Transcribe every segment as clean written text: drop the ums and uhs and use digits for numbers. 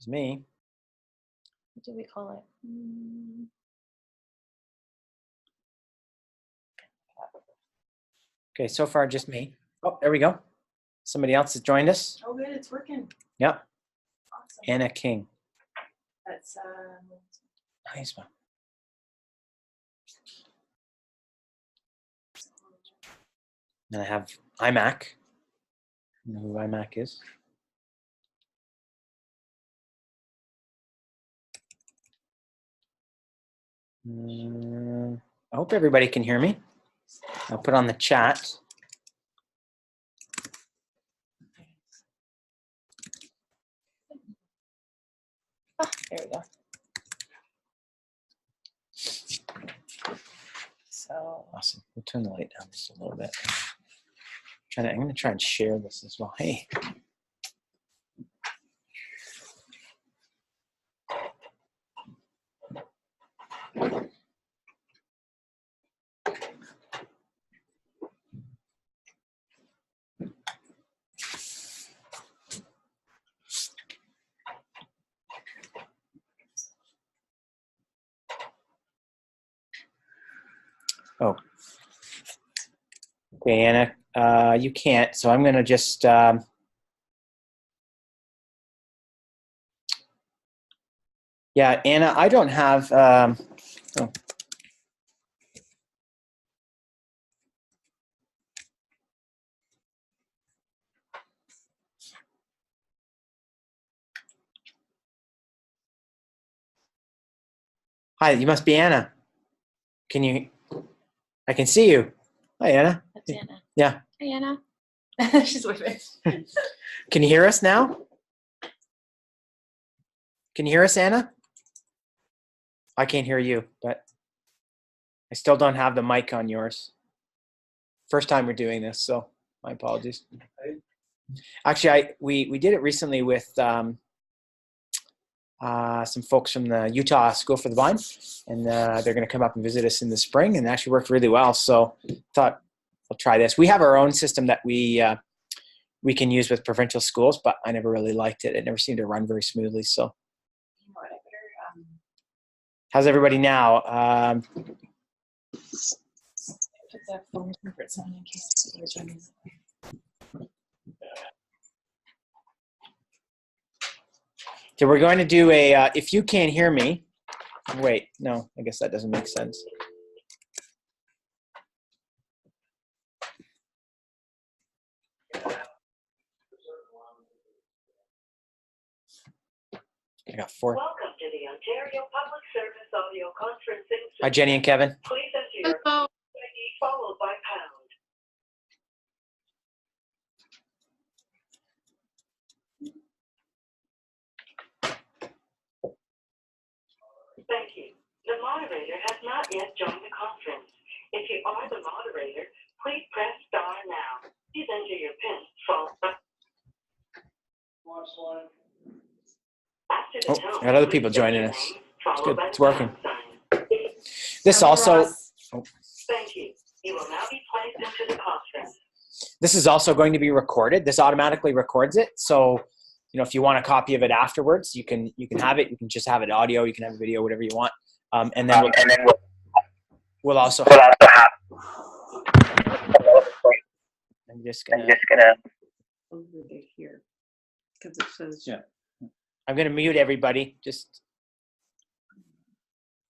is me. What do we call it? Okay, so far just me. Oh, there we go. Somebody else has joined us. Oh, good, it's working. Yep. Awesome. Anna King. That's Nice one. Then I have iMac. You know who iMac is? I hope everybody can hear me. I'll put on the chat. there we go. So Awesome. We'll turn the light down just a little bit. I'm going to try and share this as well. Hey. Oh. Okay, Anna, you can't, so I'm going to just yeah, Anna, I don't have oh. Hi, you must be Anna. Can you? I can see you. Hi, Anna. that's Anna. Yeah. Hi, Anna. She's with me. Can you hear us now? Can you hear us, Anna? I can't hear you, but I still don't have the mic on yours. First time we're doing this, so my apologies. Actually, we did it recently with some folks from the Utah School for the Blind, and they're going to come up and visit us in the spring, and it actually worked really well. So thought I'll try this. We have our own system that we can use with provincial schools, but I never really liked it. It never seemed to run very smoothly. So, You know what, I better how's everybody now? put the phone conference on in case people are joining. So we're going to do a. If you can't hear me, wait. No, I guess that doesn't make sense. I got 4. Welcome to the Ontario Public Service Audio Conferencing. Hi, Jenny and Kevin. Please enter your ID followed by pound. Thank you. The moderator has not yet joined the conference. If you are the moderator, please press star now. Please enter your PIN followed by. After the tone, I got other people please state joining your us. name, It's followed good. by It's the working. pound sign. This also. Oh. Thank you. You will now be placed into the conference. This is also going to be recorded. This automatically records it. So, you know, if you want a copy of it afterwards, you can have it. You can just have it audio. You can have a video, whatever you want. And then we'll also have. I'm just gonna Over here because it says yeah. I'm gonna mute everybody. Just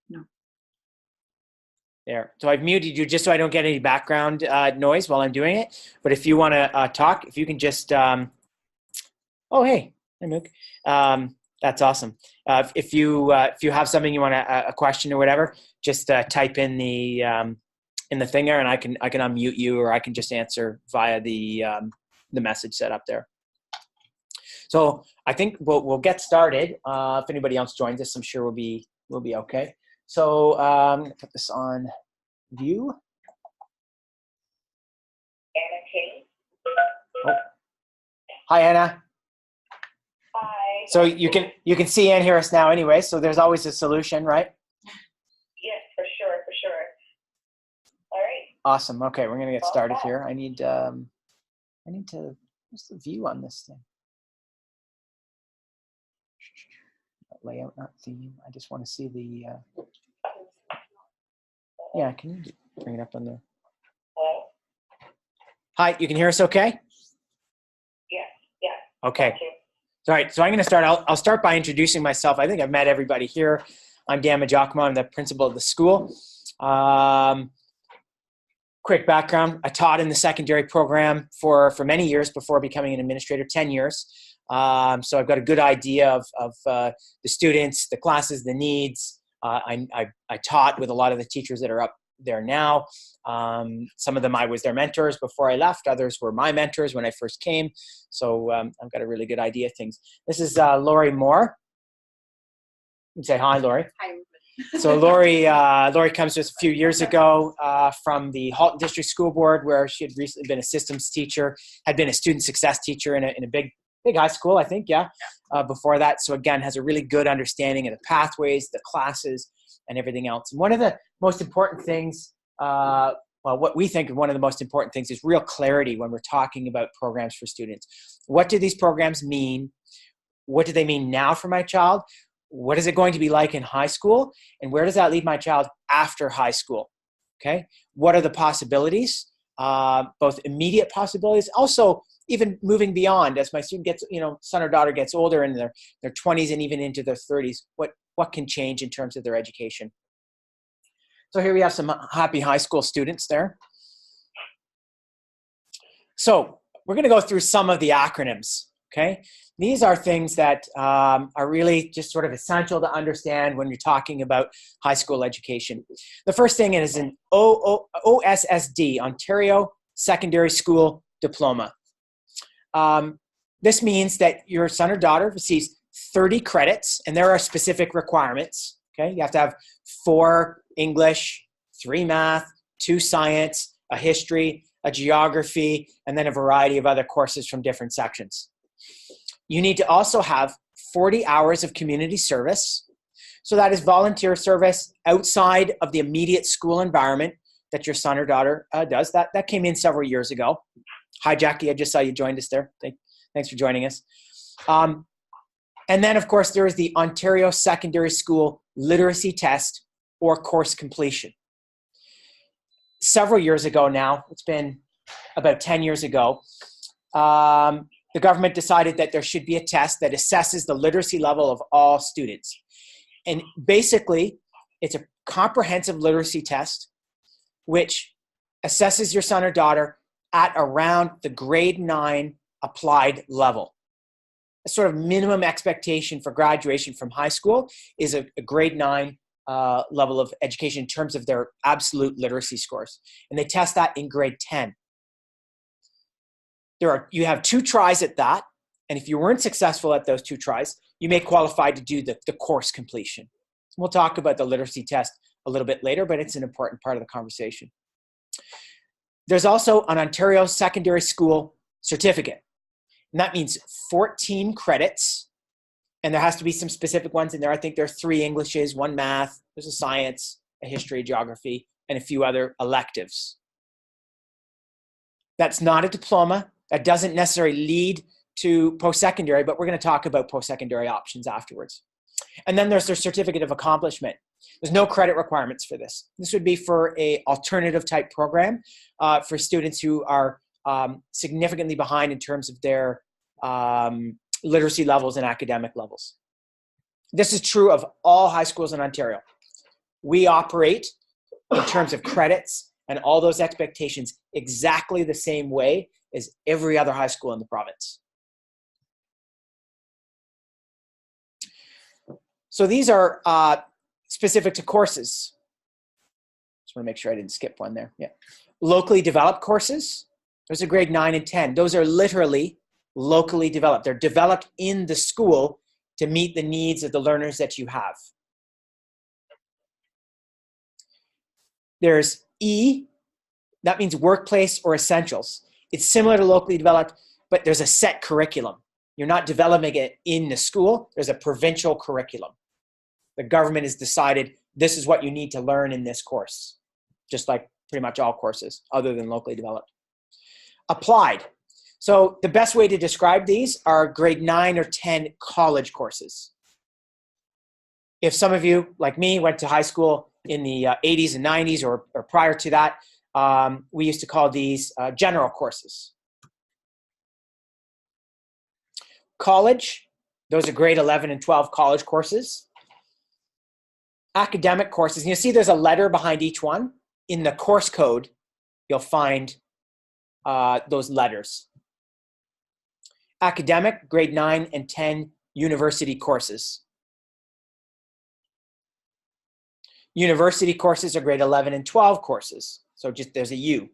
no. There. So I've muted you just so I don't get any background noise while I'm doing it. But if you want to talk, if you can just, oh hey, Mook, that's awesome. If you have something you want a question or whatever, just type in the thing there, and I can unmute you, or I can just answer via the message set up there. So I think we'll get started. If anybody else joins us, I'm sure we'll be okay. So I'm gonna put this on view. Anna King. Oh. Hi, Anna. Hi. So you can see and hear us now anyway. So there's always a solution, right? Yes, for sure. All right. Awesome. Okay, we're gonna get started here. I need to. What's the view on this thing? layout, not theme. I just want to see the, yeah, can you bring it up on there? Hi, you can hear us okay? Yeah. Okay. All right, so I'm going to start. I'll start by introducing myself. I think I've met everybody here. I'm Dan Giacomo. I'm the principal of the school. Quick background, I taught in the secondary program for many years before becoming an administrator, 10 years. So I've got a good idea of the students, the classes, the needs. I taught with a lot of the teachers that are up there now. Some of them I was their mentors before I left. Others were my mentors when I first came. So I've got a really good idea of things. This is Lori Moore. You can say hi, Lori. Hi. So Lori comes to us a few years ago from the Halton District School Board, where she had recently been a systems teacher, had been a student success teacher in a big high school, I think, yeah. Before that. So again, has a really good understanding of the pathways, the classes, and everything else. And one of the most important things, what we think one of the most important things is real clarity when we're talking about programs for students. What do these programs mean? What do they mean now for my child? What is it going to be like in high school? And where does that leave my child after high school? Okay. What are the possibilities? Both immediate possibilities, also even moving beyond as my student gets, son or daughter gets older in their 20s and even into their 30s, what can change in terms of their education? So here we have some happy high school students there. So we're going to go through some of the acronyms. Okay, these are things that are really just sort of essential to understand when you're talking about high school education. The first thing is an OSSD, Ontario Secondary School Diploma. This means that your son or daughter receives 30 credits, and there are specific requirements. Okay, you have to have 4 English, 3 math, 2 science, a history, a geography, and then a variety of other courses from different sections. You need to also have 40 hours of community service. So that is volunteer service outside of the immediate school environment that your son or daughter does. That came in several years ago. Hi, Jackie. I just saw you joined us there. Thanks for joining us. And then, of course, there is the Ontario Secondary School Literacy Test or course completion. Several years ago now, it's been about 10 years ago, the government decided that there should be a test that assesses the literacy level of all students. And basically, it's a comprehensive literacy test which assesses your son or daughter at around the grade 9 applied level. A sort of minimum expectation for graduation from high school is a grade 9 level of education in terms of their absolute literacy scores. And they test that in grade 10. You have 2 tries at that, and if you weren't successful at those 2 tries, you may qualify to do the course completion. We'll talk about the literacy test a little bit later, but it's an important part of the conversation. There's also an Ontario Secondary School Certificate, and that means 14 credits, and there has to be some specific ones in there. I think there are 3 Englishes, 1 math, there's a science, a history, geography, and a few other electives. That's not a diploma. That doesn't necessarily lead to post-secondary, but we're going to talk about post-secondary options afterwards. And then there's their certificate of accomplishment. There's no credit requirements for this. This would be for an alternative type program for students who are significantly behind in terms of their literacy levels and academic levels. This is true of all high schools in Ontario. We operate in terms of credits and all those expectations exactly the same way as every other high school in the province. So these are specific to courses. Just want to make sure I didn't skip one there. Yeah. Locally developed courses. Those are grade 9 and 10. Those are literally locally developed. They're developed in the school to meet the needs of the learners that you have. There's E, that means workplace or essentials. It's similar to locally developed, but there's a set curriculum. You're not developing it in the school. There's a provincial curriculum. The government has decided this is what you need to learn in this course, just like pretty much all courses other than locally developed. Applied. So the best way to describe these are grade 9 or 10 college courses. If some of you, like me, went to high school in the 80s and 90s or prior to that, we used to call these general courses. College, those are grade 11 and 12 college courses. Academic courses, and you'll see there's a letter behind each one. In the course code, you'll find those letters. Academic, grade 9 and 10 university courses. University courses are grade 11 and 12 courses. So just there's a U.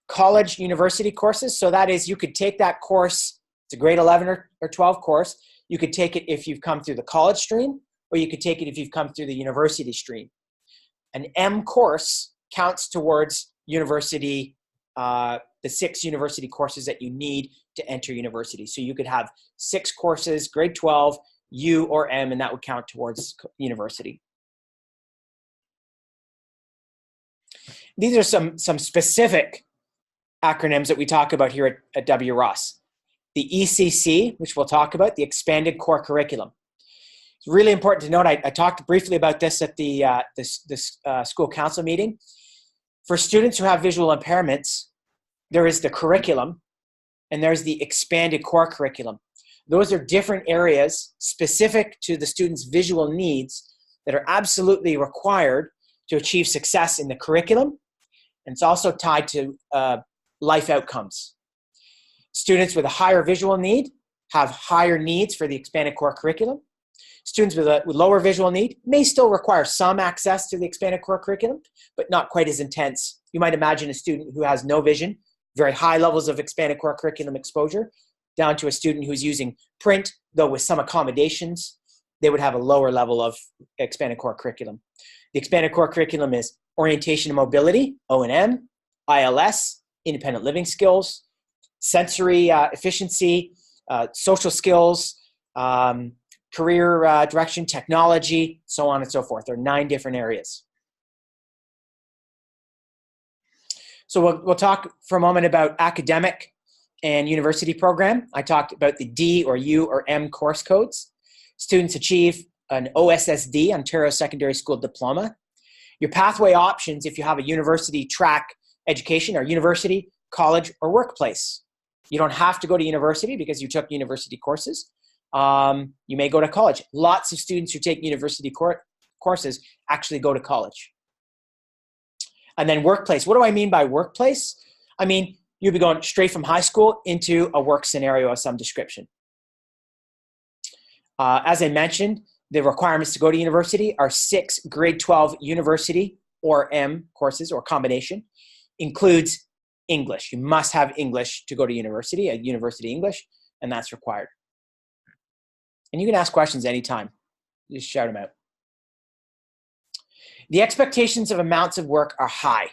College university courses, so that is you could take that course, it's a grade 11 or 12 course. You could take it if you've come through the college stream, or you could take it if you've come through the university stream. An M course counts towards university, the 6 university courses that you need to enter university. So you could have 6 courses, grade 12, U or M, and that would count towards university. These are some specific acronyms that we talk about here at WROS. The ECC, which we'll talk about, the Expanded Core Curriculum. It's really important to note, I talked briefly about this at the school council meeting. For students who have visual impairments, there is the curriculum and there's the Expanded Core Curriculum. Those are different areas specific to the student's visual needs that are absolutely required to achieve success in the curriculum, and it's also tied to life outcomes. Students with a higher visual need have higher needs for the Expanded Core Curriculum. Students with lower visual need may still require some access to the Expanded Core Curriculum, but not quite as intense. You might imagine a student who has no vision, very high levels of Expanded Core Curriculum exposure, down to a student who's using print, though with some accommodations, they would have a lower level of Expanded Core Curriculum. The Expanded Core Curriculum is Orientation and Mobility, O&M, ILS, Independent Living Skills, Sensory Efficiency, Social Skills, Career Direction, Technology, so on and so forth. There are 9 different areas. So we'll talk for a moment about academic and university program. I talked about the D or U or M course codes. Students achieve an OSSD, Ontario Secondary School Diploma. Your pathway options, if you have a university track education, are university, college, or workplace. You don't have to go to university because you took university courses. You may go to college. Lots of students who take university courses actually go to college. And then workplace. What do I mean by workplace? I mean, you'll be going straight from high school into a work scenario of some description. As I mentioned, the requirements to go to university are 6 grade 12 university or M courses or combination. Includes English. You must have English to go to university, a university English, and that's required. And you can ask questions anytime. Just shout them out. The expectations of amounts of work are high.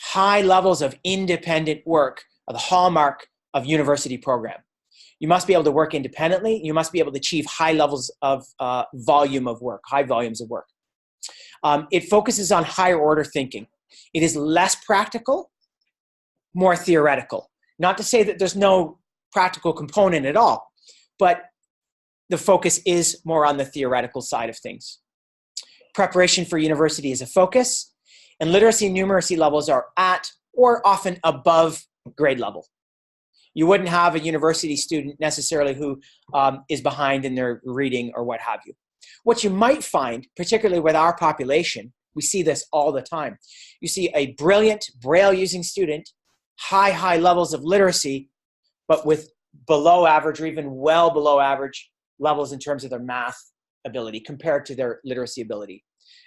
High levels of independent work are the hallmark of university program. You must be able to work independently. You must be able to achieve high levels of volume of work, high volumes of work. It focuses on higher order thinking. It is less practical, more theoretical. Not to say that there's no practical component at all, but the focus is more on the theoretical side of things. Preparation for university is a focus, and literacy and numeracy levels are at or often above grade level. You wouldn't have a university student necessarily who is behind in their reading or what have you. What you might find, particularly with our population, we see this all the time. You see a brilliant Braille-using student, high levels of literacy, but with below average or even well below average levels in terms of their math ability compared to their literacy ability.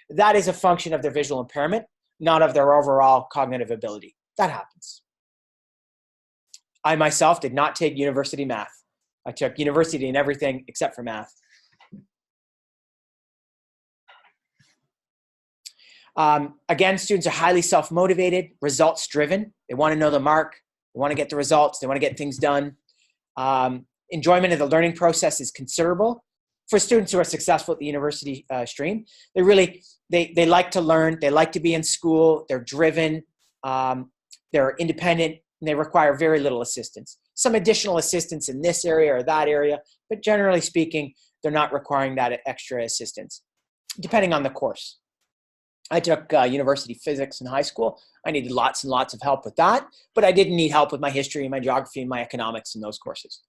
That is a function of their visual impairment, not of their overall cognitive ability. That happens. I myself did not take university math. I took university in everything except for math. Again, students are highly self-motivated, results-driven. They want to know the mark. They want to get the results. They want to get things done. Enjoyment of the learning process is considerable. For students who are successful at the university stream, they like to learn. They like to be in school. They're driven. They're independent. And they require very little assistance. Some additional assistance in this area or that area, but generally speaking, they're not requiring that extra assistance, depending on the course. I took university physics in high school. I needed lots and lots of help with that, but I didn't need help with my history, my geography, and my economics in those courses.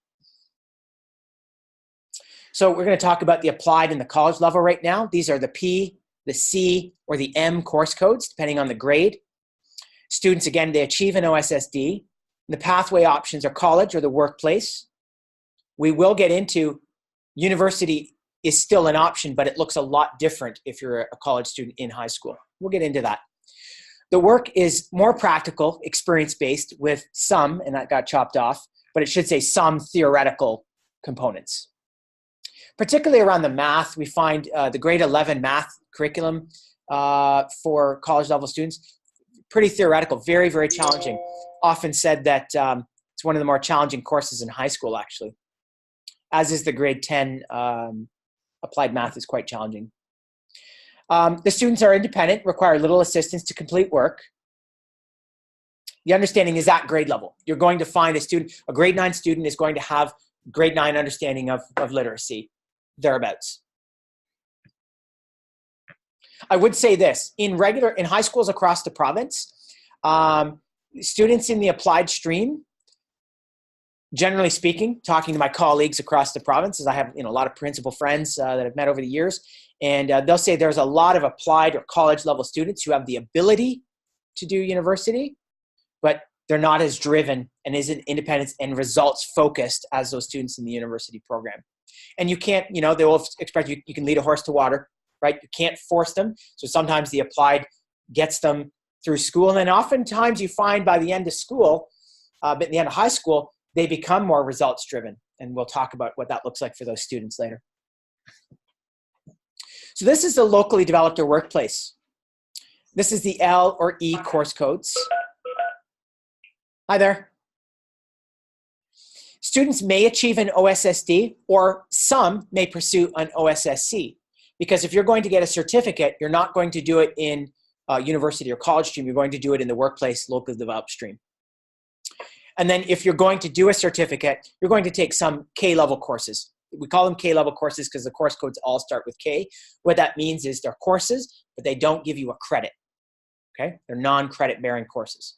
So we're going to talk about the applied and the college level right now. These are the P, the C, or the M course codes, depending on the grade. Students, again, they achieve an OSSD. The pathway options are college or the workplace. We will get into university is still an option, but it looks a lot different if you're a college student in high school. We'll get into that. The work is more practical, experience-based with some, and that got chopped off, but it should say some theoretical components. Particularly around the math, we find the grade 11 math curriculum for college level students, pretty theoretical, very, very challenging. Often said that it's one of the more challenging courses in high school, actually. As is the grade 10 applied math is quite challenging. The students are independent, require little assistance to complete work. The understanding is at grade level. You're going to find a grade 9 student is going to have grade 9 understanding of literacy, thereabouts. I would say this, in high schools across the province, students in the applied stream, generally speaking, talking to my colleagues across the province, as I have a lot of principal friends that I've met over the years, and they'll say there's a lot of applied or college level students who have the ability to do university, but they're not as driven and isn't independent and results focused as those students in the university program. And you can't, they will expect you can lead a horse to water, right? You can't force them. So sometimes the applied gets them through school. And then oftentimes you find by the end of school, but at the end of high school, they become more results driven. And we'll talk about what that looks like for those students later. So this is the locally developed or workplace. This is the L or E course codes. Hi there. Students may achieve an OSSD, or some may pursue an OSSC. Because if you're going to get a certificate, you're not going to do it in university or college stream. You're going to do it in the workplace locally developed stream. And then if you're going to do a certificate, you're going to take some K-level courses. We call them K-level courses because the course codes all start with K. What that means is they're courses, but they don't give you a credit. Okay? They're non-credit bearing courses.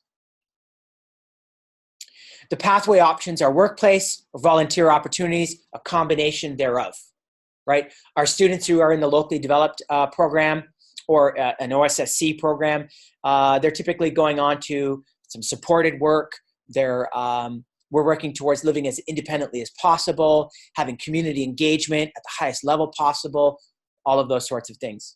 The pathway options are workplace or volunteer opportunities, a combination thereof, right? Our students who are in the locally developed program or an OSSC program, they're typically going on to some supported work. We're working towards living as independently as possible, having community engagement at the highest level possible, all of those sorts of things.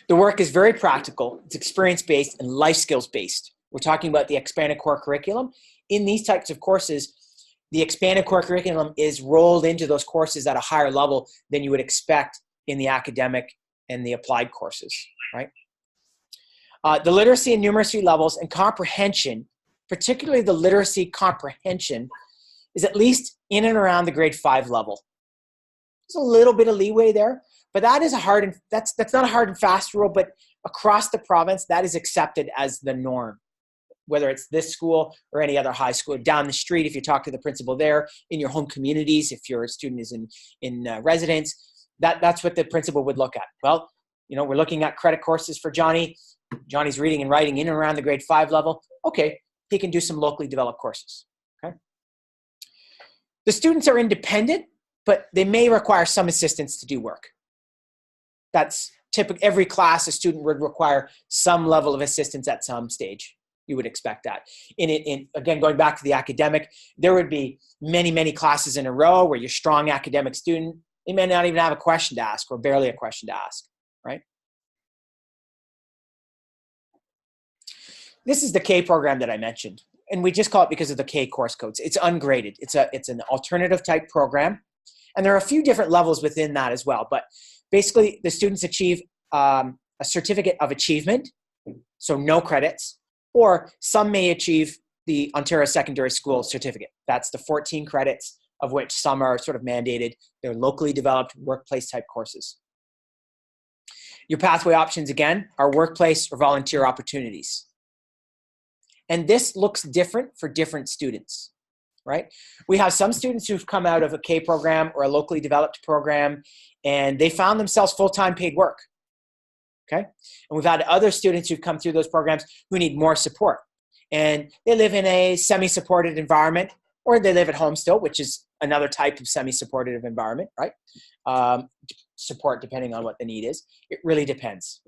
The work is very practical, it's experience-based and life skills-based. We're talking about the expanded core curriculum. In these types of courses, the expanded core curriculum is rolled into those courses at a higher level than you would expect in the academic and the applied courses, right? The literacy and numeracy levels and comprehension, particularly the literacy comprehension, is at least in and around the grade 5 level. There's a little bit of leeway there, but that is that's not a hard and fast rule, but across the province, that is accepted as the norm. Whether it's this school or any other high school, down the street, if you talk to the principal there, in your home communities, if your student is in residence, that's what the principal would look at. Well, we're looking at credit courses for Johnny. Johnny's reading and writing in and around the grade 5 level. Okay, he can do some locally developed courses. Okay. The students are independent, but they may require some assistance to do work. That's typical. Every class, a student would require some level of assistance at some stage. You would expect that. Again, going back to the academic, there would be many, many classes in a row where you're a strong academic student. They may not even have a question to ask or barely a question to ask, right? This is the K program that I mentioned, and we just call it because of the K course codes. It's ungraded. It's an alternative type program, and there are a few different levels within that as well. But basically, the students achieve a certificate of achievement, so no credits, or some may achieve the Ontario Secondary School certificate. That's the 14 credits, of which some are sort of mandated. They're locally developed workplace type courses. Your pathway options, again, are workplace or volunteer opportunities. And this looks different for different students. right? We have some students who've come out of a K program or a locally developed program, and they found themselves full-time paid work, okay? And we've had other students who've come through those programs who need more support. And they live in a semi-supported environment, or they live at home still, which is another type of semi-supportive environment, right? Support depending on what the need is. It really depends.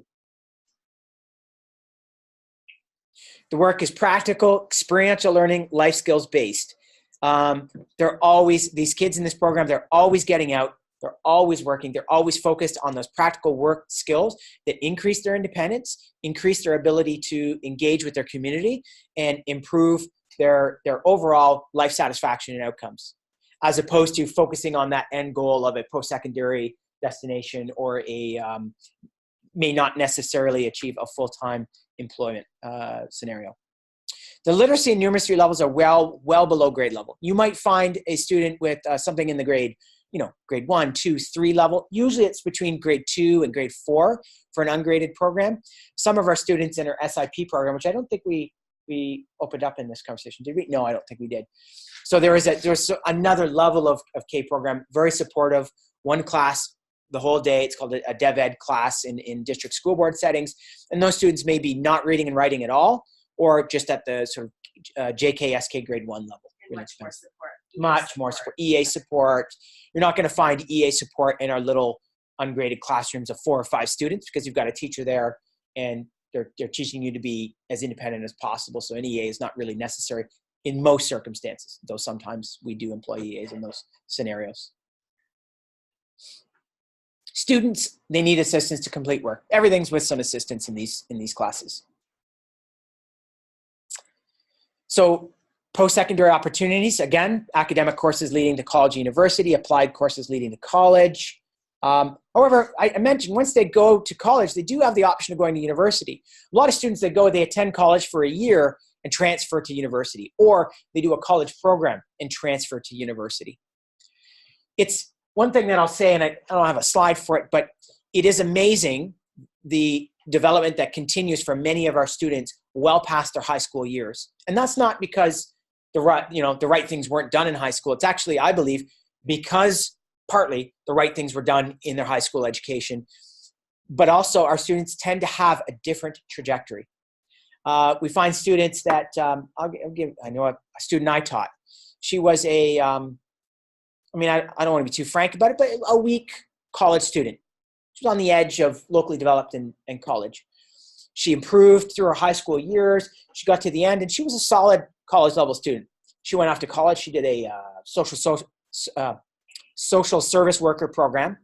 The work is practical, experiential learning, life skills based. These kids in this program, they're always getting out, they're always working, they're always focused on those practical work skills that increase their independence, increase their ability to engage with their community, and improve their overall life satisfaction and outcomes, as opposed to focusing on that end goal of a post-secondary destination or may not necessarily achieve a full-time employment scenario. The literacy and numeracy levels are well below grade level. You might find a student with something in the grade 1, 2, 3 level. Usually it's between grade 2 and grade 4 for an ungraded program. Some of our students in our SIP program, which I don't think we opened up in this conversation, did we? No, I don't think we did. So there's another level of K program, very supportive, one class the whole day. It's called a Dev Ed class in district school board settings. And those students may be not reading and writing at all, or just at the sort of JK, grade 1 level. And much more support. Much more support. EA support. You're not going to find EA support in our little ungraded classrooms of 4 or 5 students, because you've got a teacher there and they're teaching you to be as independent as possible. So an EA is not really necessary in most circumstances, though sometimes we do employ EAs in those scenarios. Students, they need assistance to complete work. Everything's with some assistance in these classes. So post-secondary opportunities, again, academic courses leading to college, university, applied courses leading to college. However, I mentioned once they go to college, they do have the option of going to university. A lot of students they attend college for a year and transfer to university, or they do a college program and transfer to university. It's one thing that I'll say, and I don't have a slide for it, but it is amazing the development that continues for many of our students well past their high school years. And that's not because the right things weren't done in high school. It's actually, I believe, because partly the right things were done in their high school education, but also our students tend to have a different trajectory. We find students that, I know a student I taught, she was I don't want to be too frank about it, but a weak college student. She was on the edge of locally developed and college. She improved through her high school years. She got to the end, and she was a solid college level student. She went off to college. She did a social service worker program.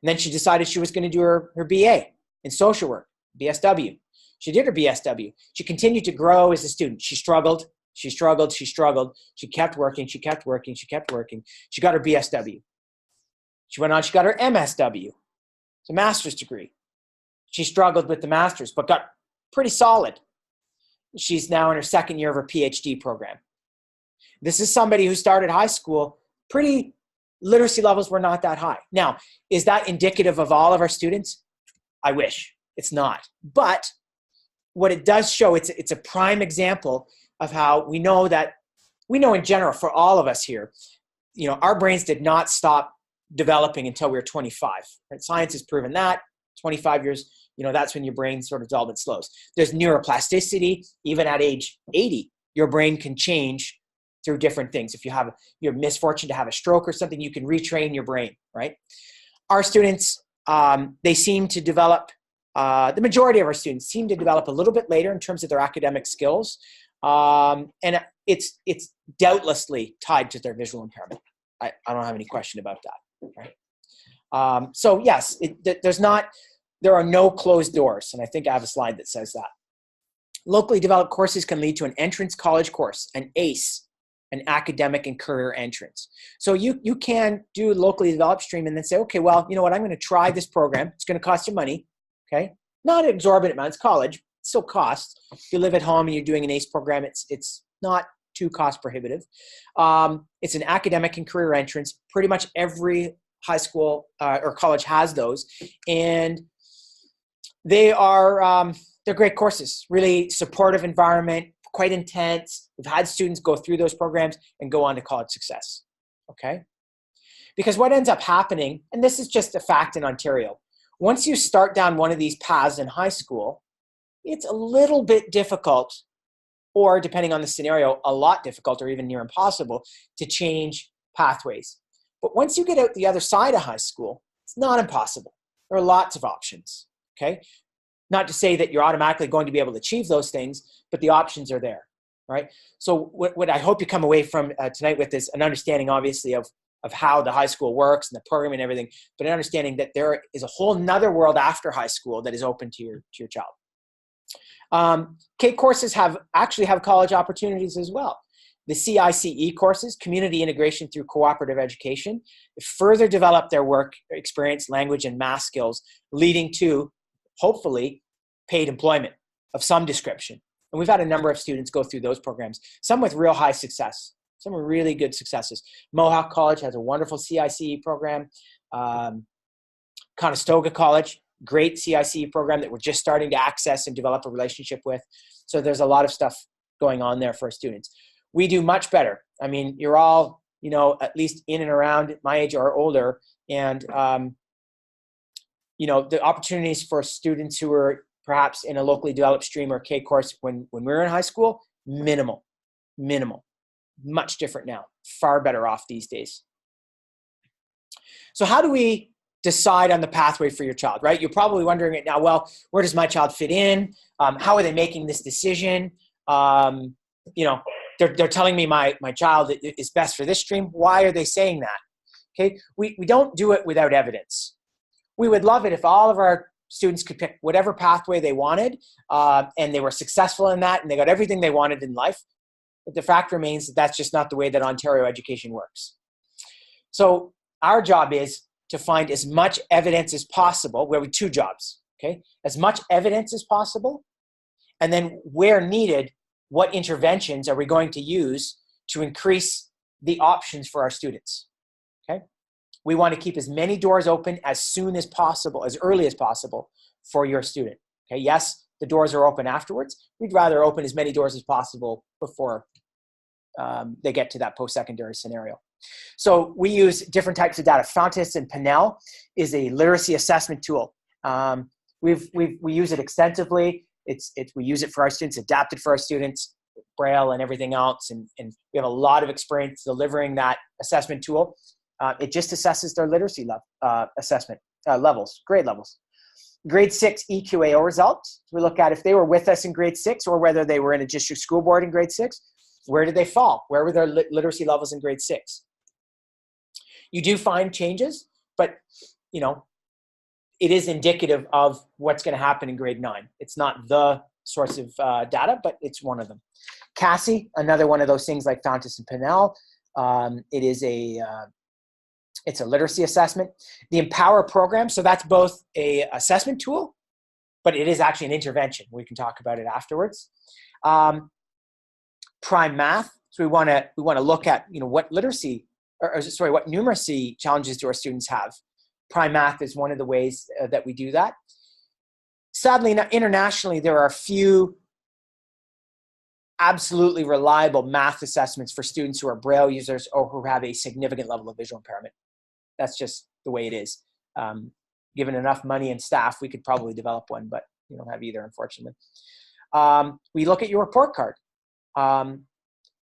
And then she decided she was going to do her BA in social work, BSW. She did her BSW. She continued to grow as a student. She struggled. She struggled. She struggled. She kept working. She kept working. She kept working. She got her BSW. She went on. She got her MSW. It's a master's degree. She struggled with the master's, but got pretty solid. She's now in her second year of her PhD program. This is somebody who started high school, literacy levels were not that high. Now, is that indicative of all of our students? I wish. It's not. But what it does show, it's a prime example of how we know in general for all of us here, our brains did not stop developing until we were 25. Right? Science has proven that. 25 years, that's when your brain sort of development slows. There's neuroplasticity. Even at age 80, your brain can change through different things. If you have your misfortune to have a stroke or something, you can retrain your brain, right? Our students, they seem to develop, the majority of our students seem to develop a little bit later in terms of their academic skills. And it's doubtlessly tied to their visual impairment. I don't have any question about that, right? So yes, there are no closed doors. And I think I have a slide that says that. Locally developed courses can lead to an entrance college course, an ACE, an academic and career entrance. So you can do a locally developed stream and then say, okay, well, you know what, I'm going to try this program. It's going to cost you money, okay? Not an exorbitant amount, it's college, it still costs. If you live at home and you're doing an ACE program, it's not too cost prohibitive. It's an academic and career entrance. Pretty much every high school or college has those. And they are, they're great courses, really supportive environment, quite intense. We've had students go through those programs and go on to college success, okay? Because what ends up happening, and this is just a fact in Ontario, once you start down one of these paths in high school, it's a little bit difficult, or depending on the scenario, a lot difficult or even near impossible to change pathways. But once you get out the other side of high school, it's not impossible. There are lots of options, okay? Not to say that you're automatically going to be able to achieve those things, but the options are there, right? So what I hope you come away from tonight with is an understanding, obviously, of how the high school works and the program and everything, but an understanding that there is a whole nother world after high school that is open to your child. K courses actually have college opportunities as well. The CICE courses, Community Integration Through Cooperative Education, further develop their work experience, language, and math skills, leading to, hopefully, paid employment of some description. And we've had a number of students go through those programs, some with real high success, some really good successes. Mohawk College has a wonderful CICE program. Conestoga College, great CICE program that we're just starting to access and develop a relationship with. So there's a lot of stuff going on there for our students. We do much better. I mean, you're all, at least in and around my age or older. And, the opportunities for students who are perhaps in a locally developed stream or K course when we were in high school, minimal. Much different now. Far better off these days. So how do we decide on the pathway for your child, right? You're probably wondering it now, well, where does my child fit in? How are they making this decision? They're telling me my child is best for this stream. Why are they saying that? Okay, we don't do it without evidence. We would love it if all of our students could pick whatever pathway they wanted, and they were successful in that, and they got everything they wanted in life. But the fact remains that that's just not the way that Ontario education works. So our job is to find as much evidence as possible. We have two jobs, okay? As much evidence as possible, and then where needed, what interventions are we going to use to increase the options for our students, okay? We want to keep as many doors open as soon as possible, as early as possible for your student, okay? Yes, the doors are open afterwards. We'd rather open as many doors as possible before they get to that post-secondary scenario. So we use different types of data. Fountas and Pinnell is a literacy assessment tool. We use it extensively. We use it for our students, adapted for our students, Braille and everything else. And we have a lot of experience delivering that assessment tool. It just assesses their literacy assessment levels, grade levels. Grade 6 EQAO results. We look at if they were with us in grade 6 or whether they were in a district school board in grade 6. Where did they fall? Where were their literacy levels in grade 6? You do find changes, but it is indicative of what's going to happen in grade 9. It's not the source of data, but it's one of them. CASI, another one of those things like Fountas and Pinnell. It's a literacy assessment. The Empower program, so that's both a assessment tool, but it is actually an intervention. We can talk about it afterwards. Prime Math, so we want to look at what literacy, what numeracy challenges do our students have. Prime Math is one of the ways that we do that. Sadly, internationally, there are a few absolutely reliable math assessments for students who are Braille users or who have a significant level of visual impairment. That's just the way it is. Given enough money and staff, we could probably develop one, but we don't have either, unfortunately. We look at your report card.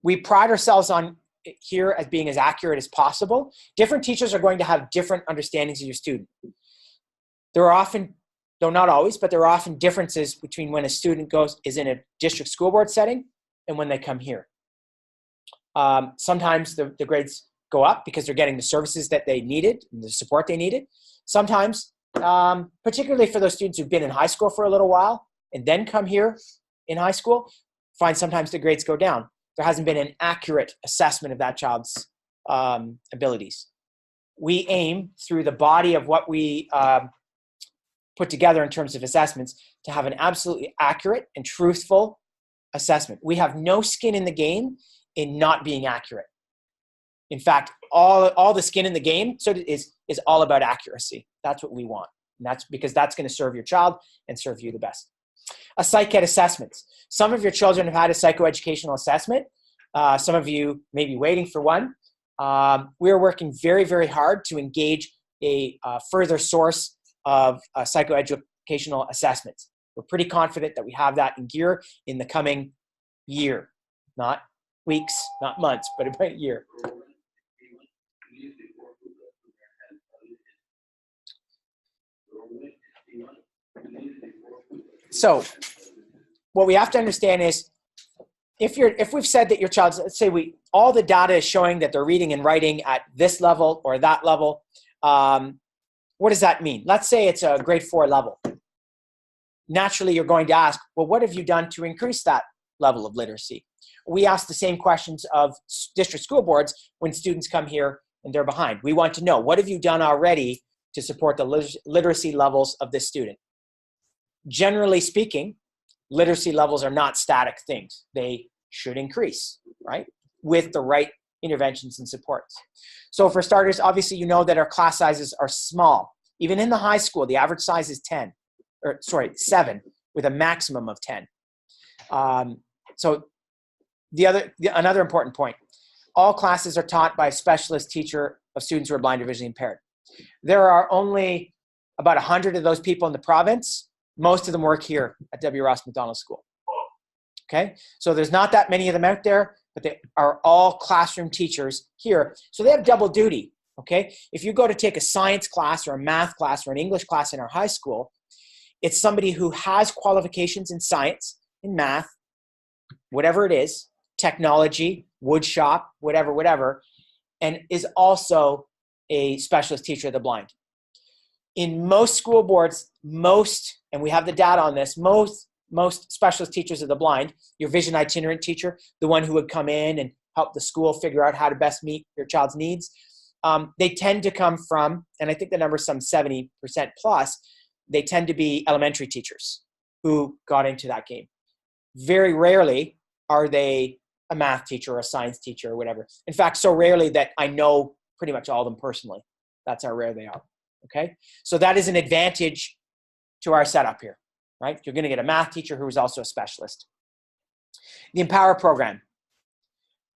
We pride ourselves on here as being as accurate as possible. Different teachers are going to have different understandings of your student. There are often, though not always, but there are often differences between when a student is in a district school board setting and when they come here. Sometimes the grades go up because they're getting the services that they needed and the support they needed. Sometimes, particularly for those students who've been in high school for a little while and then come here in high school, find sometimes the grades go down. There hasn't been an accurate assessment of that child's abilities. We aim through the body of what we put together in terms of assessments to have an absolutely accurate and truthful assessment. We have no skin in the game in not being accurate. In fact, all the skin in the game is all about accuracy. That's what we want. And that's because that's going to serve your child and serve you the best. Psych ed assessments. Some of your children have had a psychoeducational assessment. Some of you may be waiting for one. We're working very, very hard to engage a further source of psychoeducational assessments. We're pretty confident that we have that in gear in the coming year, not weeks, not months, but about a year. So what we have to understand is if we've said that your child's, let's say all the data is showing that they're reading and writing at this level or that level, what does that mean? Let's say it's a grade 4 level. Naturally, you're going to ask, well, what have you done to increase that level of literacy? We ask the same questions of district school boards when students come here and they're behind. We want to know, what have you done already to support the literacy levels of this student? Generally speaking, literacy levels are not static things. They should increase, right? With the right interventions and supports. So for starters, obviously, you know that our class sizes are small. Even in the high school, the average size is 7 with a maximum of 10. So another important point, all classes are taught by a specialist teacher of students who are blind or visually impaired. There are only about 100 of those people in the province. Most of them work here at WRMS Macdonald School. Okay, so there's not that many of them out there, but they are all classroom teachers here. So they have double duty, okay? If you go to take a science class or a math class or an English class in our high school, it's somebody who has qualifications in science, in math, whatever it is, technology, wood shop, whatever, and is also a specialist teacher of the blind. In most school boards, and we have the data on this, most specialist teachers of the blind, your vision itinerant teacher, the one who would come in and help the school figure out how to best meet your child's needs, they tend to come from, and I think the number is some 70% plus, they tend to be elementary teachers who got into that game. Very rarely are they a math teacher or a science teacher or whatever. In fact, so rarely that I know pretty much all of them personally. That's how rare they are, okay? So that is an advantage to our setup here, right? You're gonna get a math teacher who is also a specialist. The Empower program.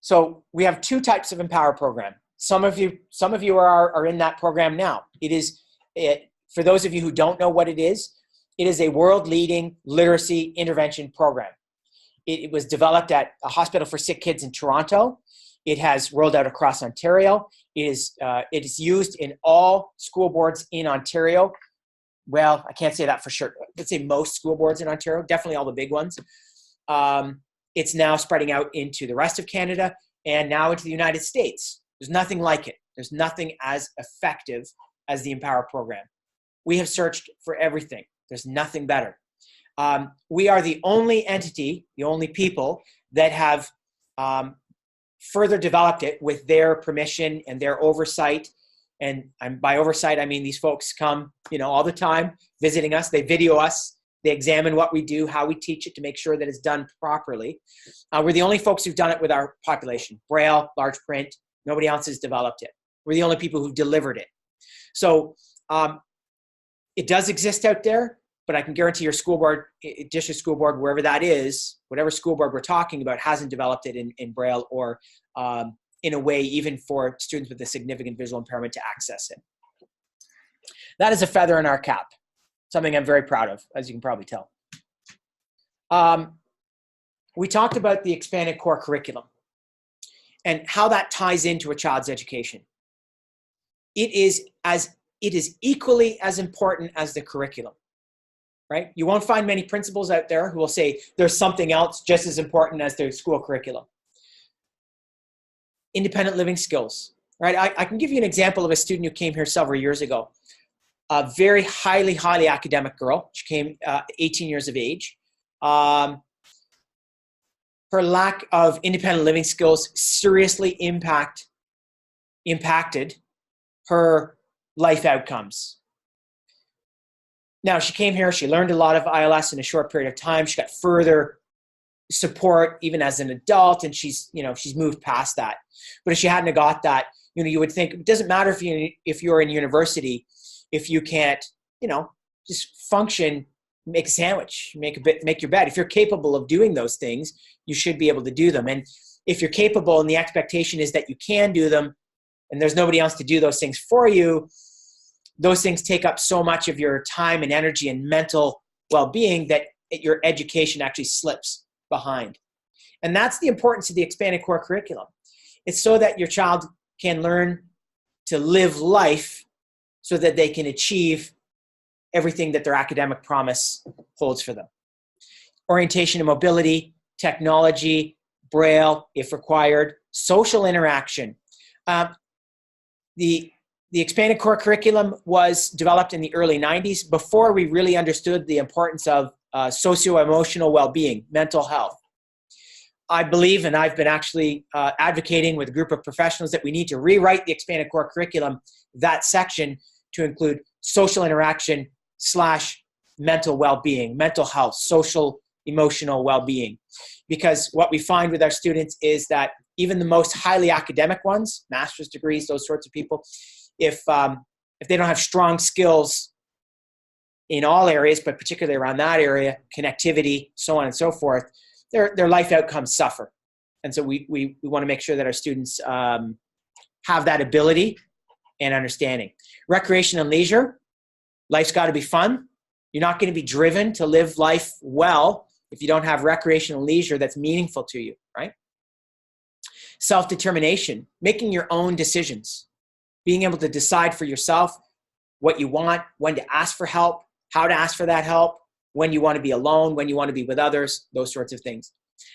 So we have two types of Empower program. Some of you are in that program now. For those of you who don't know what it is a world-leading literacy intervention program. It was developed at a hospital for sick kids in Toronto. It has rolled out across Ontario. It is used in all school boards in Ontario. Well, I can't say that for sure. Let's say most school boards in Ontario, definitely all the big ones. It's now spreading out into the rest of Canada and now into the United States. There's nothing like it. There's nothing as effective as the Empower program. We have searched for everything. There's nothing better. We are the only entity, the only people that have further developed it with their permission and their oversight. And by oversight, I mean these folks come, all the time visiting us. They video us. They examine what we do, how we teach it to make sure that it's done properly. We're the only folks who've done it with our population. Braille, large print, nobody else has developed it. We're the only people who've delivered it. So it does exist out there, but I can guarantee your school board, district school board, wherever that is, whatever school board we're talking about hasn't developed it in Braille or in a way even for students with a significant visual impairment to access it. That is a feather in our cap, something I'm very proud of, as you can probably tell. We talked about the expanded core curriculum and how that ties into a child's education. It is equally as important as the curriculum, right? You won't find many principals out there who will say there's something else just as important as their school curriculum. Independent living skills, right? I can give you an example of a student who came here several years ago. A very highly academic girl. She came 18 years of age. Her lack of independent living skills seriously impacted her life outcomes. Now, she came here, she learned a lot of ILS in a short period of time. She got further support even as an adult, and she's moved past that. But if she hadn't got that, you would think it doesn't matter if you're in university, if you can't, just function make a sandwich, make your bed. If you're capable of doing those things, you should be able to do them. And if you're capable and the expectation is that you can do them and there's nobody else to do those things for you, those things take up so much of your time and energy and mental well-being that your education actually slips behind. And that's the importance of the expanded core curriculum. It's so that your child can learn to live life so that they can achieve everything that their academic promise holds for them. Orientation and mobility, technology, Braille, if required, social interaction. The expanded core curriculum was developed in the early 90s before we really understood the importance of socio-emotional well-being, mental health. I believe, and I've been actually advocating with a group of professionals, that we need to rewrite the expanded core curriculum, that section, to include social interaction / mental well-being, mental health, social emotional well-being. Because what we find with our students is that even the most highly academic ones, master's degrees, those sorts of people, if they don't have strong skills in all areas, but particularly around that area, connectivity, so on and so forth, their life outcomes suffer. And so we want to make sure that our students have that ability and understanding. Recreation and leisure, life's got to be fun. You're not going to be driven to live life well if you don't have recreation and leisure that's meaningful to you, right? Self-determination, making your own decisions, being able to decide for yourself what you want, when to ask for help, how to ask for that help, when you want to be alone, when you want to be with others, those sorts of things.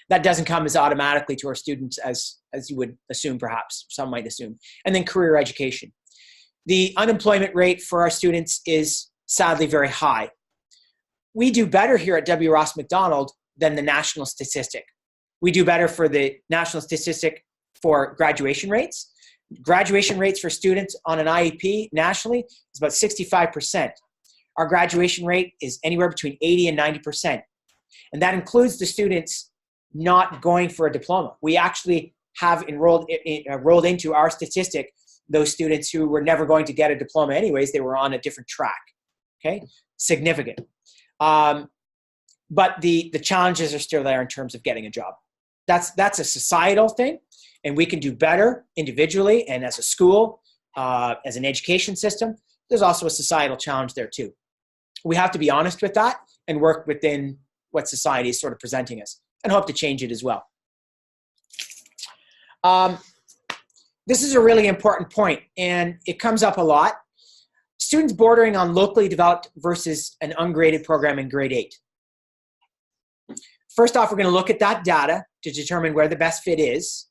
That doesn't come as automatically to our students as you would assume, perhaps, some might assume. And then career education. The unemployment rate for our students is sadly very high. We do better here at WRMS Macdonald than the national statistic. We do better for the national statistic for graduation rates. Graduation rates for students on an IEP nationally is about 65%. Our graduation rate is anywhere between 80 and 90%. And that includes the students not going for a diploma. We actually have rolled into our statistic those students who were never going to get a diploma anyways. They were on a different track. Okay, significant. But the challenges are still there in terms of getting a job. That's a societal thing, and we can do better individually and as a school, as an education system. There's also a societal challenge there too. We have to be honest with that and work within what society is sort of presenting us and hope to change it as well. This is a really important point, and it comes up a lot. Students bordering on locally developed versus an ungraded program in grade 8. First off, we're going to look at that data to determine where the best fit is.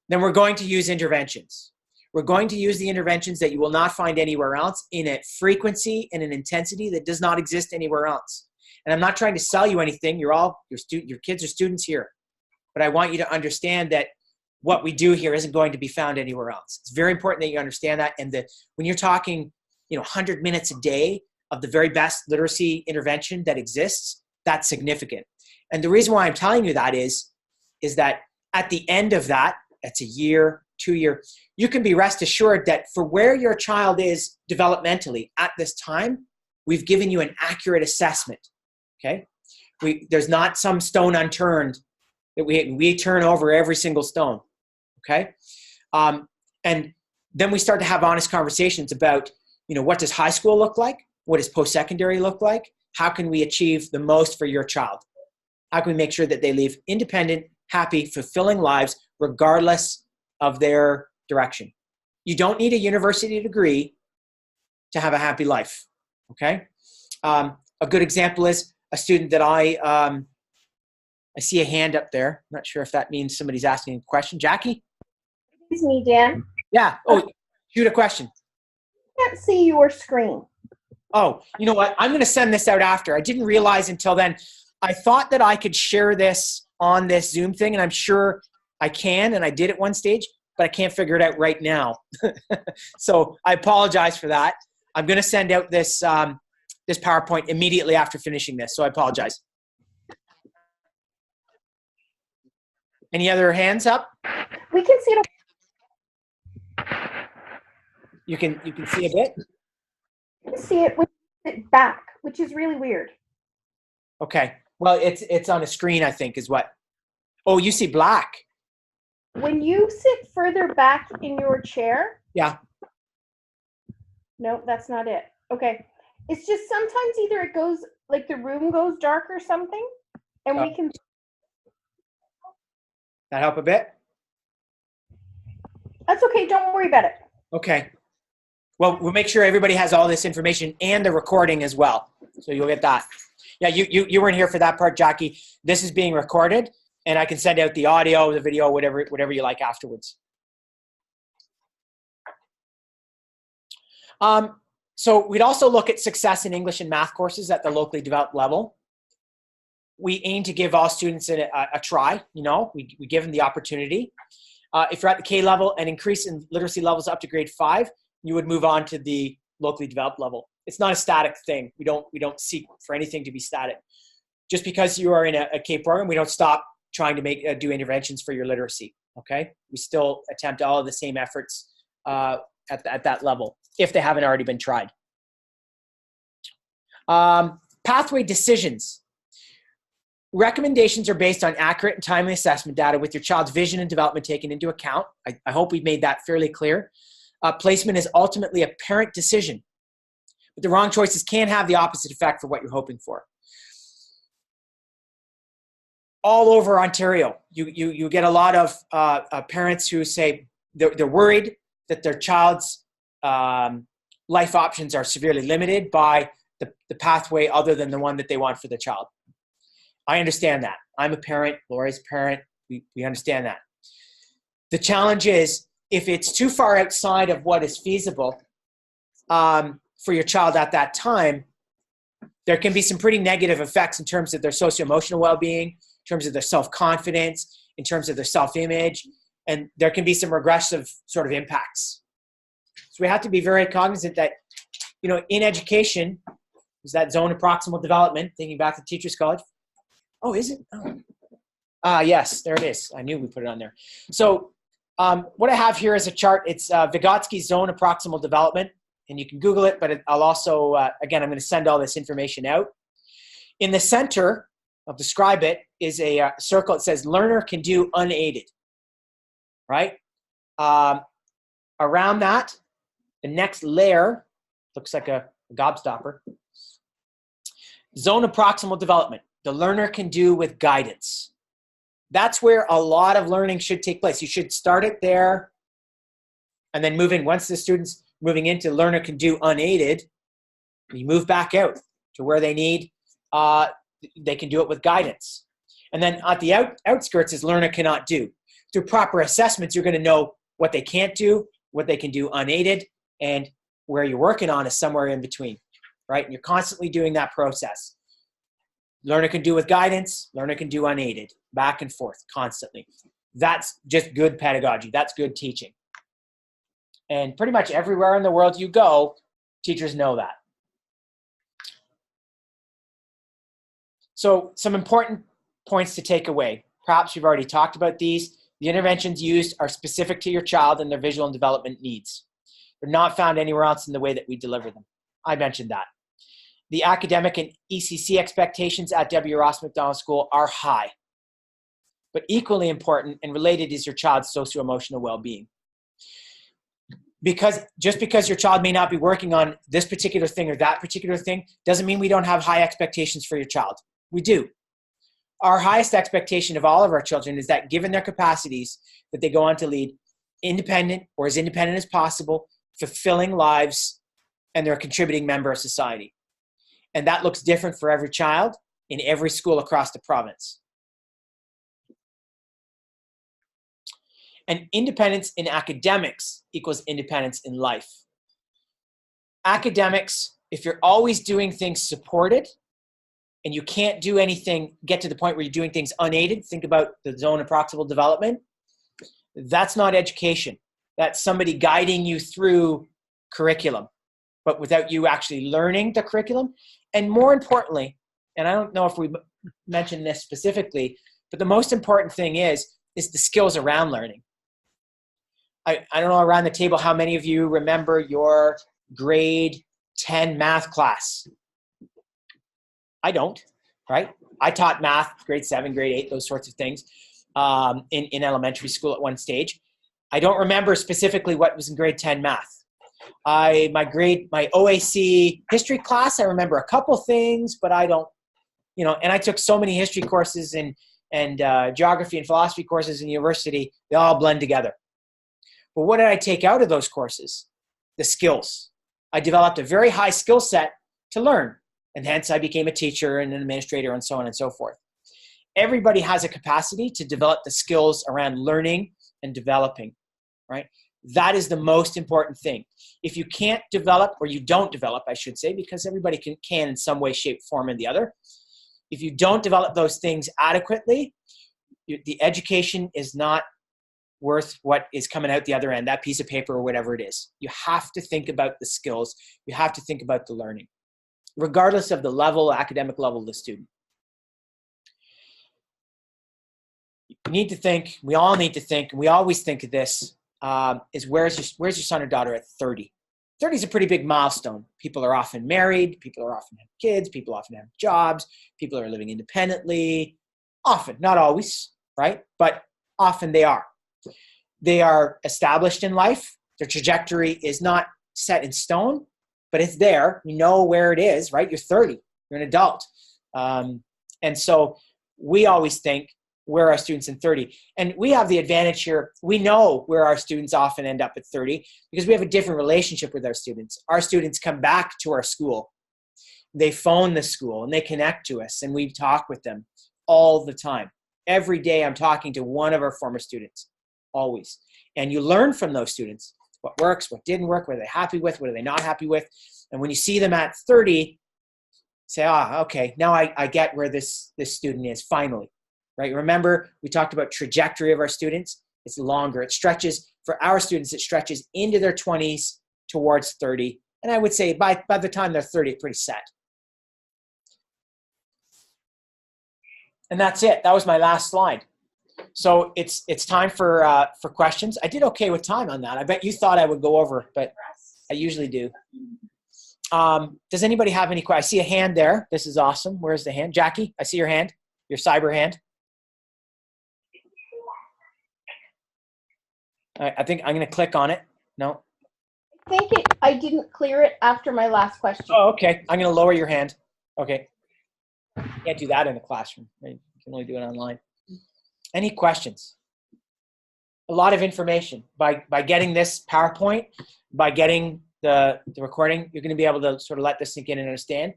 Then we're going to use interventions. We're going to use the interventions that you will not find anywhere else in a frequency and an intensity that does not exist anywhere else. And I'm not trying to sell you anything. Your kids are students here. But I want you to understand that what we do here isn't going to be found anywhere else. It's very important that you understand that. And when you're talking, 100 minutes a day of the very best literacy intervention that exists, that's significant. And the reason why I'm telling you that is that at the end of that, that's a year, 2 year, you can be rest assured that for where your child is developmentally at this time, we've given you an accurate assessment. Okay? There's not some stone unturned that we turn over every single stone. Okay? And then we start to have honest conversations about, what does high school look like? What does post-secondary look like? How can we achieve the most for your child? How can we make sure that they live independent, happy, fulfilling lives regardless of their direction? You don't need a university degree to have a happy life. Okay? A good example is a student that I see a hand up there. I'm not sure if that means somebody's asking a question. Jackie? It's me, Dan. Yeah. Oh, shoot a question. I can't see your screen. Oh, you know what? I'm going to send this out after. I didn't realize until then. I thought that I could share this on this Zoom thing, and I'm sure I can, and I did at one stage, but I can't figure it out right now. So I apologize for that. I'm going to send out this this PowerPoint immediately after finishing this, so I apologize. Any other hands up? We can see it. You can see a bit? We can see it. it back, which is really weird. Okay. Well, it's on a screen, I think, is what. Oh, you see black. When you sit further back in your chair, Yeah. no, that's not it. Okay. It's just sometimes either it goes, like the room goes dark or something, and we can. That help a bit? That's okay. Don't worry about it. Okay. Well, we'll make sure everybody has all this information and the recording as well. So you'll get that. Yeah, you weren't here for that part, Jackie. This is being recorded, and I can send out the audio, the video, whatever you like afterwards. So we'd also look at success in English and math courses at the locally developed level. We aim to give all students a try. You know, we give them the opportunity. If you're at the K level, an increase in literacy levels up to grade 5, you would move on to the locally developed level. It's not a static thing. We don't seek for anything to be static. Just because you are in a K program, we don't stop trying to do interventions for your literacy. Okay, we still attempt all of the same efforts at that level if they haven't already been tried. Pathway decisions. Recommendations are based on accurate and timely assessment data with your child's vision and development taken into account. I hope we've made that fairly clear. Placement is ultimately a parent decision, but the wrong choices can have the opposite effect for what you're hoping for. All over Ontario, you get a lot of parents who say they're worried that their child's life options are severely limited by the pathway other than the one that they want for the child. I understand that. I'm a parent, Laura's a parent, we understand that. The challenge is, if it's too far outside of what is feasible for your child at that time, there can be some pretty negative effects in terms of their socio-emotional well-being, in terms of their self-confidence, in terms of their self-image, and there can be some regressive sort of impacts. So we have to be very cognizant that, you know, in education, is that zone of proximal development, thinking back to Teachers College. Oh, is it? Oh. Yes, there it is. I knew we put it on there. So what I have here is a chart. It's Vygotsky's zone of proximal development, and you can Google it, but I'll also, again, I'm going to send all this information out. In the center, I'll describe it, is a circle. It says learner can do unaided, right? Around that, the next layer, looks like a gobstopper, zone of proximal development. The learner can do with guidance. That's where a lot of learning should take place. You should start it there and then move in. Once the student's moving into learner can do unaided, you move back out to where they need, they can do it with guidance. And then at the outskirts is learner cannot do. Through proper assessments, you're going to know what they can't do, what they can do unaided, and where you're working on is somewhere in between, right? And you're constantly doing that process. Learner can do with guidance, learner can do unaided, back and forth constantly. That's just good pedagogy. That's good teaching. And pretty much everywhere in the world you go, teachers know that. So some important points to take away. Perhaps you've already talked about these. The interventions used are specific to your child and their visual and development needs. They're not found anywhere else in the way that we deliver them. I mentioned that. The academic and ECC expectations at WRMS Macdonald School are high. But equally important and related is your child's socio-emotional well-being. Just because your child may not be working on this particular thing or that particular thing doesn't mean we don't have high expectations for your child. We do. Our highest expectation of all of our children is that given their capacities, that they go on to lead independent or as independent as possible, fulfilling lives, and they're a contributing member of society. And that looks different for every child in every school across the province. And independence in academics equals independence in life. Academics, if you're always doing things supported and you can't do anything, get to the point where you're doing things unaided, think about the zone of proximal development, that's not education. That's somebody guiding you through curriculum, but without you actually learning the curriculum. And more importantly, and I don't know if we mentioned this specifically, but the most important thing is the skills around learning. I don't know around the table how many of you remember your grade 10 math class? I don't, right? I taught math, grade 7, grade 8, those sorts of things in elementary school at one stage. I don't remember specifically what was in grade 10 math. My OAC history class, I remember a couple things, but I don't, and I took so many history courses and geography and philosophy courses in university, they all blend together. But what did I take out of those courses? The skills. I developed a very high skill set to learn, and hence I became a teacher and an administrator and so on and so forth. Everybody has a capacity to develop the skills around learning and developing, right? That is the most important thing. If you can't develop, or you don't develop, I should say, because everybody can in some way, shape, form, or the other. If you don't develop those things adequately, the education is not worth what is coming out the other end, that piece of paper or whatever it is. You have to think about the skills. You have to think about the learning, regardless of the level, academic level of the student. You need to think, we all need to think, and we always think of this, is where's your son or daughter at 30? 30 is a pretty big milestone. People are often married, people are often have kids, people often have jobs, people are living independently, often, not always, right? But often they are. They are established in life. Their trajectory is not set in stone, but it's there. You know where it is, right? You're 30, you're an adult. And so we always think, where are our students in 30? And we have the advantage here. We know where our students often end up at 30 because we have a different relationship with our students. Our students come back to our school. They phone the school and they connect to us and we talk with them all the time. Every day I'm talking to one of our former students, always. And you learn from those students what works, what didn't work, what are they happy with, what are they not happy with. And when you see them at 30, say, okay, now I get where this student is finally. Right? Remember, we talked about trajectory of our students. It's longer. It stretches, for our students, it stretches into their 20s towards 30. And I would say by the time they're 30, it's pretty set. And that's it. That was my last slide. So it's time for questions. I did okay with time on that. I bet you thought I would go over, but I usually do. Does anybody have any questions? I see a hand there. This is awesome. Where's the hand? Jackie, I see your hand, your cyber hand. I think I'm going to click on it. No. I think I didn't clear it after my last question. Oh, okay. I'm going to lower your hand. Okay. You can't do that in a classroom. You can only do it online. Any questions? A lot of information. By getting this PowerPoint, by getting the recording, you're going to be able to sort of let this sink in and understand.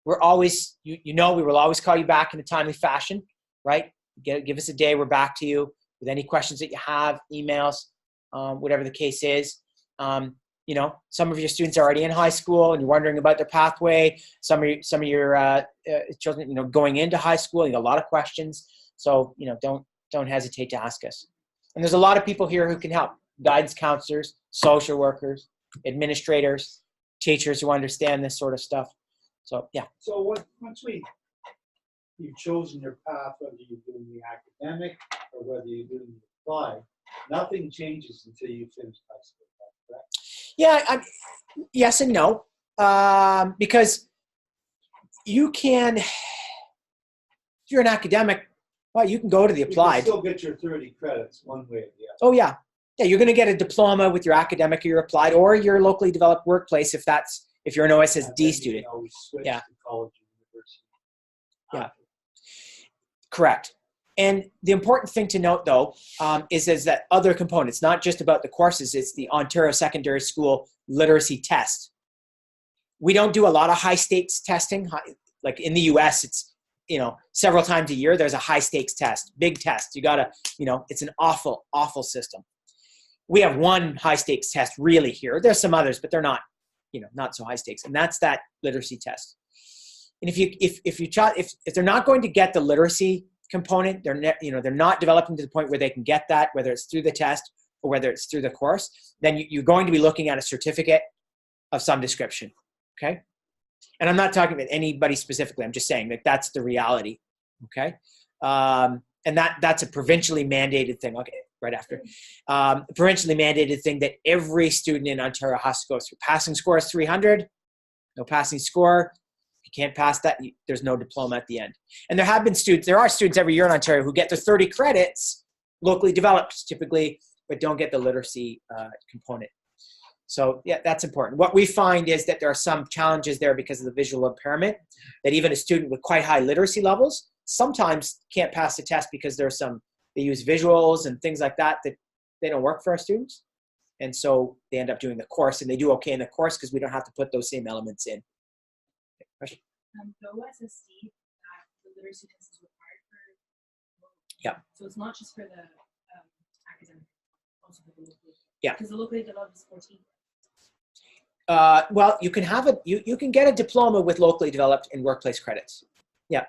We're always, we will always call you back in a timely fashion, right? Give us a day. We're back to you with any questions that you have, emails, whatever the case is. Some of your students are already in high school and you're wondering about their pathway. Some of your children, going into high school, a lot of questions. So, don't hesitate to ask us. And there's a lot of people here who can help. Guidance counselors, social workers, administrators, teachers who understand this sort of stuff. So, yeah. So once you've chosen your path, whether you're doing the academic or whether you're doing the applied, nothing changes until you finish high school, correct? Yeah, yes and no. Because you can, if you're an academic, well, you can go to the applied. You can still get your 30 credits one way or the other. Oh, yeah. Yeah, you're going to get a diploma with your academic or your applied or your locally developed workplace if you're an OSSD student. You can always switch Yeah. to college or university. Yeah. Correct. And the important thing to note, though, is that other components, not just about the courses, it's the Ontario Secondary School Literacy Test. We don't do a lot of high-stakes testing. Like in the U.S., it's, several times a year, there's a high-stakes test, big test. You got to, it's an awful, awful system. We have one high-stakes test really here. There's some others, but they're not, not so high-stakes. And that's that literacy test. And if they're not going to get the literacy component, they're not developing to the point where they can get that, whether it's through the test or whether it's through the course, then you're going to be looking at a certificate of some description, okay? And I'm not talking about anybody specifically. I'm just saying that that's the reality, okay? And that's a provincially mandated thing, okay, right after. Provincially mandated thing that every student in Ontario has to go through. Passing score is 300. No passing score. If you can't pass that, there's no diploma at the end. And there are students every year in Ontario who get their 30 credits locally developed typically, but don't get the literacy component. So yeah, that's important. What we find is that there are some challenges there because of the visual impairment, that even a student with quite high literacy levels sometimes can't pass the test because they use visuals and things like that they don't work for our students. And so they end up doing the course, and they do okay in the course because we don't have to put those same elements in. Question? The OSSD, the literacy test is required for. Yeah. So it's not just for the academic, also for the locally. Yeah. Because the locally developed is 14. Well, you can have you can get a diploma with locally developed and workplace credits. Yeah.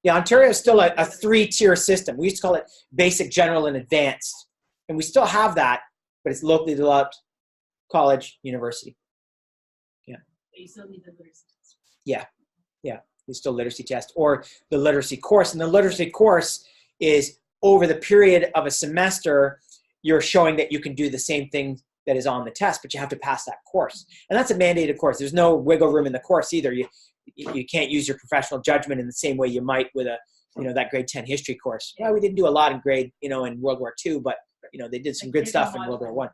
Yeah, Ontario is still a 3-tier system. We used to call it basic, general, and advanced. And we still have that, but it's locally developed, college, university. Yeah. But you still need the literacy test. Yeah. Yeah. It's still literacy test or the literacy course. And the literacy course is over the period of a semester, you're showing that you can do the same thing that is on the test, but you have to pass that course. And that's a mandated course. There's no wiggle room in the course either. You can't use your professional judgment in the same way you might with that grade 10 history course. Well, we didn't do a lot in in World War II, but they did some good stuff in World War I.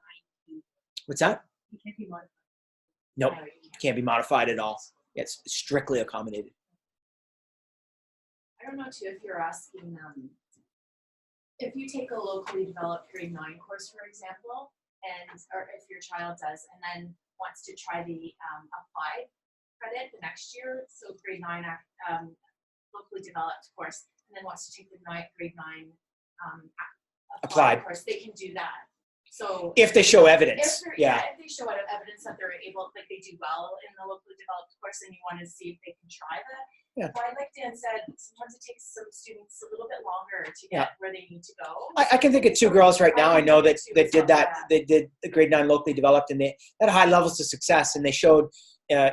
What's that? You can't be modified. Nope, can't be modified at all. It's strictly accommodated. I don't know too if you're asking, if you take a locally developed grade 9 course, for example, or if your child does, and then wants to try the applied credit the next year, so grade 9 locally developed course, and then wants to take the grade 9 applied course, they can do that. So if they show evidence, if they show evidence that they're able, like they do well in the locally developed course, and you want to see if they can try that. Yeah. Well, like Dan said, sometimes it takes some students a little bit longer to get where they need to go. I can think of 2 girls right now I know that did that. They did the grade 9 locally developed, and they had high levels of success, and they showed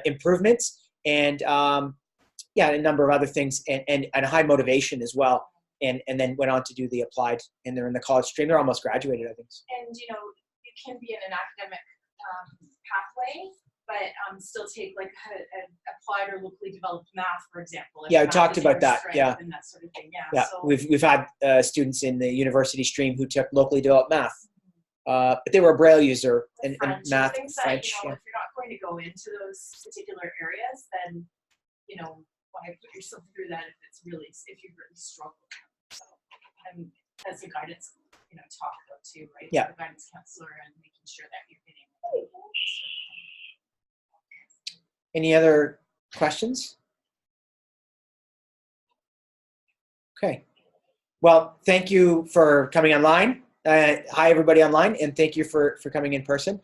improvements and a number of other things, and high motivation as well. And then went on to do the applied, and they're in the college stream. They're almost graduated, I think. And it can be in an academic pathway, but still take like an applied or locally developed math, for example. Yeah, we talked about that. Yeah, and that sort of thing. Yeah. Yeah, So, we've had students in the university stream who took locally developed math, but they were a Braille user and math, French. If you're not going to go into those particular areas, then why put yourself through that if you really struggle. So, as a guidance, talk about too, right? Yeah. The guidance counselor and making sure that you're getting. Any other questions? Okay. Well, thank you for coming online. Hi, everybody online, and thank you for coming in person.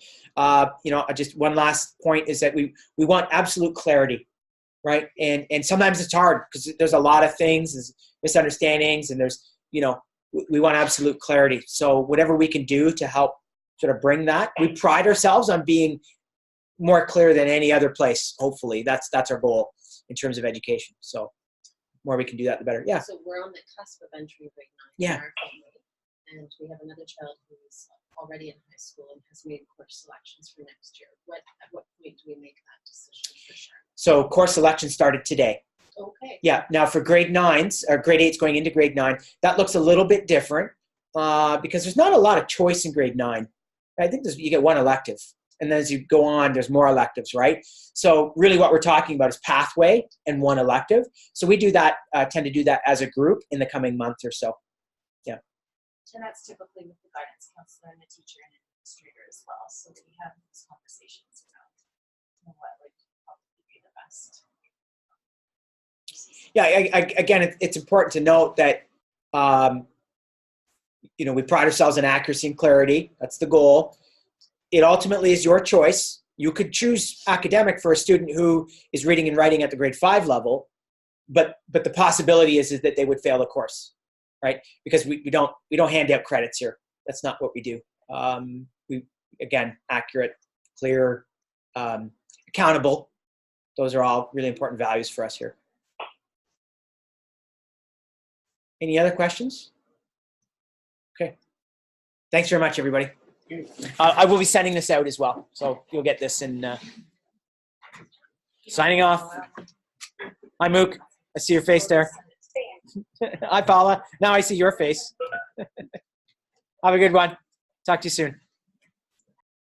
Just one last point is that we want absolute clarity, right? And sometimes it's hard because there's a lot of things, there's misunderstandings, and there's, we want absolute clarity. So whatever we can do to help sort of bring that, we pride ourselves on being more clear than any other place. Hopefully that's our goal in terms of education. So the more we can do that, the better. Yeah. So we're on the cusp of entering grade 9 Yeah. in our family, and we have another child who's already in high school and has made course selections for next year. At what point do we make that decision for sure? So course selection started today. Okay. Yeah. Now for grade 9s or grade 8s going into grade 9, that looks a little bit different because there's not a lot of choice in grade 9. I think you get one elective. And then as you go on, there's more electives, right? So really what we're talking about is pathway and one elective. So we do that, tend to do that as a group in the coming month or so. Yeah. And that's typically with the guidance counselor and the teacher and administrator as well. So that we have these conversations about what would probably be the best. Yeah, again, it's important to note that, we pride ourselves in accuracy and clarity. That's the goal. It ultimately is your choice. You could choose academic for a student who is reading and writing at the grade 5 level, but the possibility is that they would fail the course, right? Because we don't hand out credits here. That's not what we do. Again, accurate, clear, accountable. Those are all really important values for us here. Any other questions? Okay. Thanks very much, everybody. I will be sending this out as well, so you'll get this in Signing off. Hi, Mook. I see your face there. Hi, Paula. Now I see your face. Have a good one. Talk to you soon.